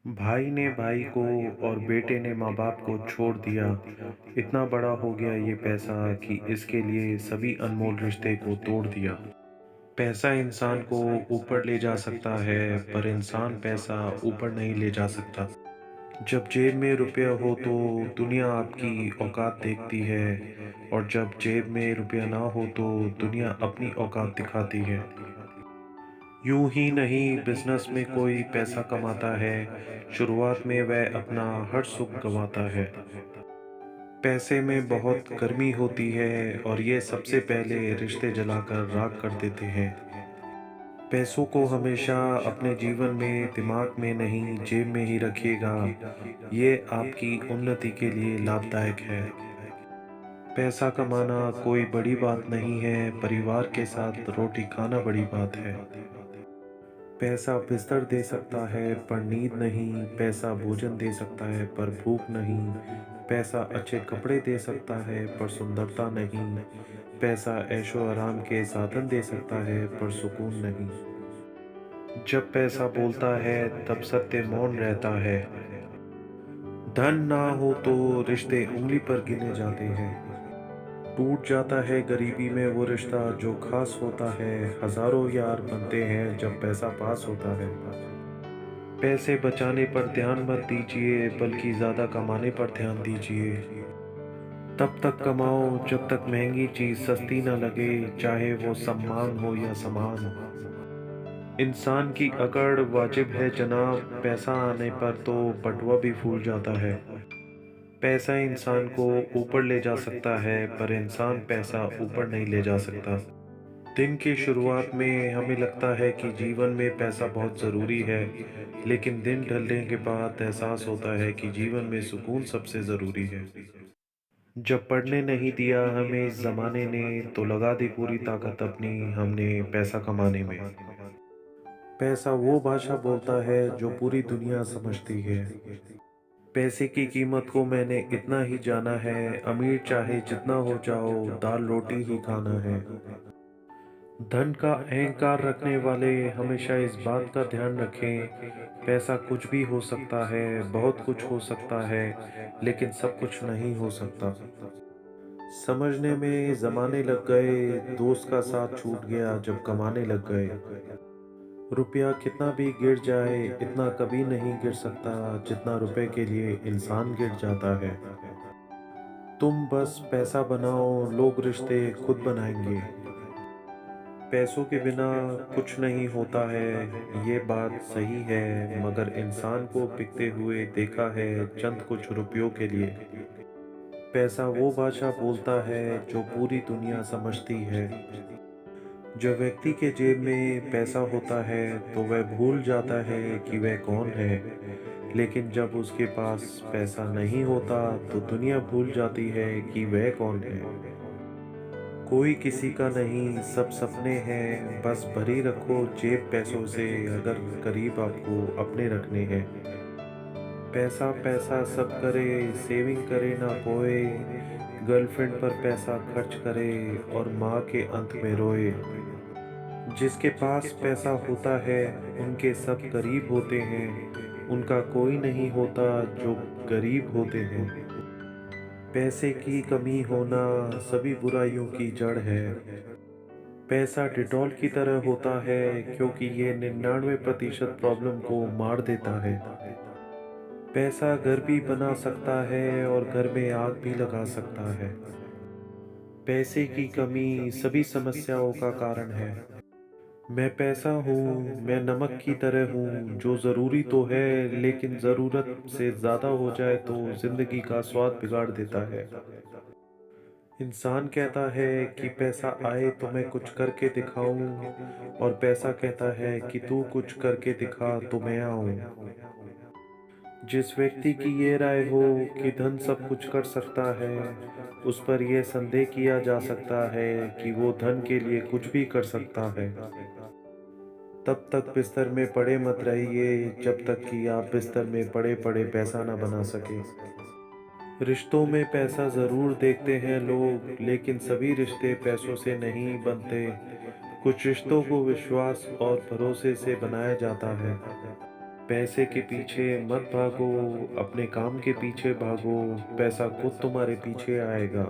भाई ने भाई को और बेटे ने माँ बाप को छोड़ दिया। इतना बड़ा हो गया ये पैसा कि इसके लिए सभी अनमोल रिश्ते को तोड़ दिया। पैसा इंसान को ऊपर ले जा सकता है, पर इंसान पैसा ऊपर नहीं ले जा सकता। जब जेब में रुपया हो तो दुनिया आपकी औकात देखती है, और जब जेब में रुपया ना हो तो दुनिया अपनी औकात दिखाती है। यूं ही नहीं, बिजनेस में कोई पैसा कमाता है, शुरुआत में वह अपना हर सुख गंवाता है। पैसे में बहुत गर्मी होती है और ये सबसे पहले रिश्ते जलाकर राख कर देते हैं। पैसों को हमेशा अपने जीवन में दिमाग में नहीं, जेब में ही रखिएगा। ये आपकी उन्नति के लिए लाभदायक है। पैसा कमाना कोई बड़ी बात नहीं है, परिवार के साथ रोटी खाना बड़ी बात है। पैसा बिस्तर दे सकता है पर नींद नहीं, पैसा भोजन दे सकता है पर भूख नहीं, पैसा अच्छे कपड़े दे सकता है पर सुंदरता नहीं, पैसा ऐशो आराम के साधन दे सकता है पर सुकून नहीं। जब पैसा बोलता है तब सत्य मौन रहता है। धन ना हो तो रिश्ते उंगली पर गिने जाते हैं। टूट जाता है गरीबी में वो रिश्ता जो खास होता है। हजारों यार बनते हैं जब पैसा पास होता है। पैसे बचाने पर ध्यान मत दीजिए, बल्कि ज़्यादा कमाने पर ध्यान दीजिए। तब तक कमाओ जब तक महंगी चीज़ सस्ती न लगे, चाहे वो सम्मान हो या सामान। इंसान की अकड़ वाजिब है जनाब, पैसा आने पर तो बटुआ भी फूल जाता है। पैसा इंसान को ऊपर ले जा सकता है, पर इंसान पैसा ऊपर नहीं ले जा सकता। दिन की शुरुआत में हमें लगता है कि जीवन में पैसा बहुत ज़रूरी है, लेकिन दिन ढलने के बाद एहसास होता है कि जीवन में सुकून सबसे ज़रूरी है। जब पढ़ने नहीं दिया हमें इस ज़माने ने, तो लगा दी पूरी ताकत अपनी हमने पैसा कमाने में। पैसा वो भाषा बोलता है जो पूरी दुनिया समझती है। पैसे की कीमत को मैंने इतना ही जाना है, अमीर चाहे जितना हो जाओ, दाल रोटी ही खाना है। धन का अहंकार रखने वाले हमेशा इस बात का ध्यान रखें, पैसा कुछ भी हो सकता है, बहुत कुछ हो सकता है, लेकिन सब कुछ नहीं हो सकता। समझने में ज़माने लग गए, दोस्त का साथ छूट गया जब कमाने लग गए। रुपया कितना भी गिर जाए, इतना कभी नहीं गिर सकता जितना रुपए के लिए इंसान गिर जाता है। तुम बस पैसा बनाओ, लोग रिश्ते खुद बनाएंगे। पैसों के बिना कुछ नहीं होता है, ये बात सही है, मगर इंसान को बिकते हुए देखा है चंद कुछ रुपयों के लिए। पैसा वो भाषा बोलता है जो पूरी दुनिया समझती है। जो व्यक्ति के जेब में पैसा होता है तो वह भूल जाता है कि वह कौन है, लेकिन जब उसके पास पैसा नहीं होता तो दुनिया भूल जाती है कि वह कौन है। कोई किसी का नहीं, सब सपने हैं, बस भरी रखो जेब पैसों से, अगर करीब आपको अपने रखने हैं। पैसा पैसा सब करे, सेविंग करे ना कोई, गर्लफ्रेंड पर पैसा खर्च करे और माँ के अंत में रोए। जिसके पास पैसा होता है उनके सब करीब होते हैं, उनका कोई नहीं होता जो गरीब होते हैं। पैसे की कमी होना सभी बुराइयों की जड़ है। पैसा डिटॉल की तरह होता है क्योंकि ये 99% प्रॉब्लम को मार देता है। पैसा घर भी बना सकता है और घर में आग भी लगा सकता है। पैसे की कमी सभी समस्याओं का कारण है। मैं पैसा हूँ, मैं नमक की तरह हूँ, जो ज़रूरी तो है लेकिन ज़रूरत से ज़्यादा हो जाए तो ज़िंदगी का स्वाद बिगाड़ देता है। इंसान कहता है कि पैसा आए तो मैं कुछ करके दिखाऊं, और पैसा कहता है कि तू कुछ करके दिखा तो मैं आऊं। जिस व्यक्ति की ये राय हो कि धन सब कुछ कर सकता है, उस पर यह संदेह किया जा सकता है कि वो धन के लिए कुछ भी कर सकता है। तब तक बिस्तर में पड़े मत रहिए जब तक कि आप बिस्तर में पड़े पड़े पैसा ना बना सके। रिश्तों में पैसा ज़रूर देखते हैं लोग, लेकिन सभी रिश्ते पैसों से नहीं बनते। कुछ रिश्तों को विश्वास और भरोसे से बनाया जाता है। पैसे के पीछे मत भागो, अपने काम के पीछे भागो, पैसा खुद तुम्हारे पीछे आएगा।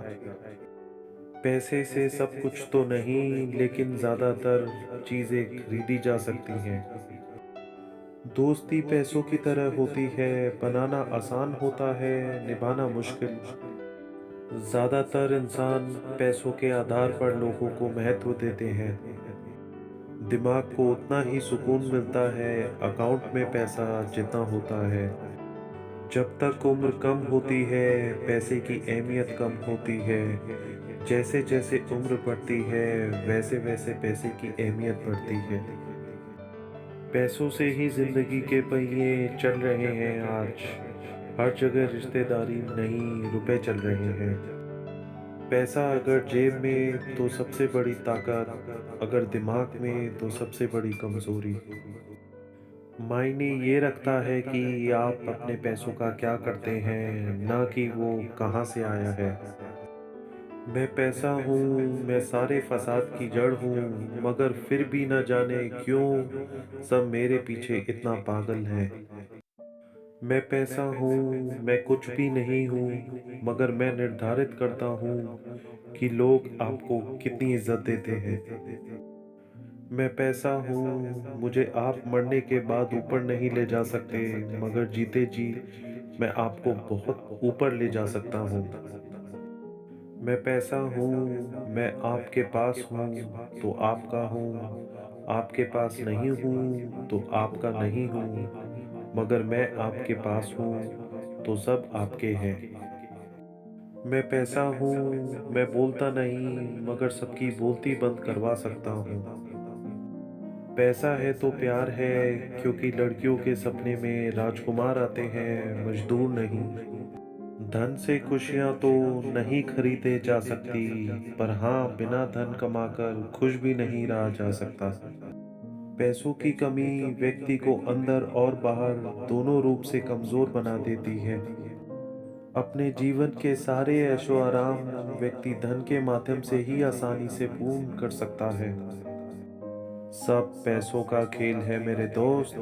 पैसे से सब कुछ तो नहीं, लेकिन ज़्यादातर चीज़ें खरीदी जा सकती हैं। दोस्ती पैसों की तरह होती है, बनाना आसान होता है, निभाना मुश्किल। ज़्यादातर इंसान पैसों के आधार पर लोगों को महत्व देते हैं। दिमाग को उतना ही सुकून मिलता है अकाउंट में पैसा जितना होता है। जब तक उम्र कम होती है, पैसे की अहमियत कम होती है। जैसे जैसे उम्र बढ़ती है, वैसे वैसे पैसे की अहमियत बढ़ती है। पैसों से ही जिंदगी के पहिए चल रहे हैं आज। हर जगह रिश्तेदारी नहीं, रुपए चल रहे हैं। पैसा अगर जेब में तो सबसे बड़ी ताकत, अगर दिमाग में तो सबसे बड़ी कमजोरी। मायने ये रखता है कि आप अपने पैसों का क्या करते हैं, ना कि वो कहाँ से आया है। मैं पैसा हूँ, मैं सारे फसाद की जड़ हूँ, मगर फिर भी न जाने क्यों सब मेरे पीछे इतना पागल है। मैं पैसा हूँ, मैं कुछ भी नहीं हूँ, मगर मैं निर्धारित करता हूँ कि लोग आपको कितनी इज्जत देते हैं। मैं पैसा हूँ, मुझे आप मरने के बाद ऊपर नहीं ले जा सकते, मगर जीते जी मैं आपको बहुत ऊपर ले जा सकता हूँ। मैं पैसा हूँ, मैं आपके पास हूँ तो आपका हूँ, आपके पास नहीं हूँ तो आपका नहीं हूँ, मगर मैं आपके पास हूँ तो सब आपके हैं। मैं पैसा हूँ, मैं बोलता नहीं, मगर सबकी बोलती बंद करवा सकता हूँ। पैसा है तो प्यार है, क्योंकि लड़कियों के सपने में राजकुमार आते हैं, मजदूर नहीं। धन से खुशियां तो नहीं खरीदे जा सकती, पर हाँ, बिना धन कमाकर खुश भी नहीं रहा जा सकता। पैसों की कमी व्यक्ति को अंदर और बाहर दोनों रूप से कमजोर बना देती है। अपने जीवन के सारे ऐशो आराम व्यक्ति धन के माध्यम से ही आसानी से पूर्ण कर सकता है। सब पैसों का खेल है मेरे दोस्त।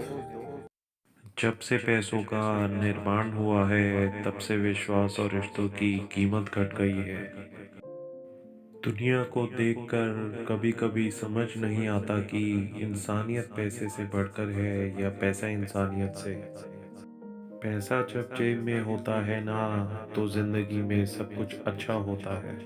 जब से पैसों का निर्माण हुआ है, तब से विश्वास और रिश्तों की कीमत घट गई है। दुनिया को देखकर कभी कभी समझ नहीं आता कि इंसानियत पैसे से बढ़कर है या पैसा इंसानियत से। पैसा जब जेब में होता है ना, तो जिंदगी में सब कुछ अच्छा होता है।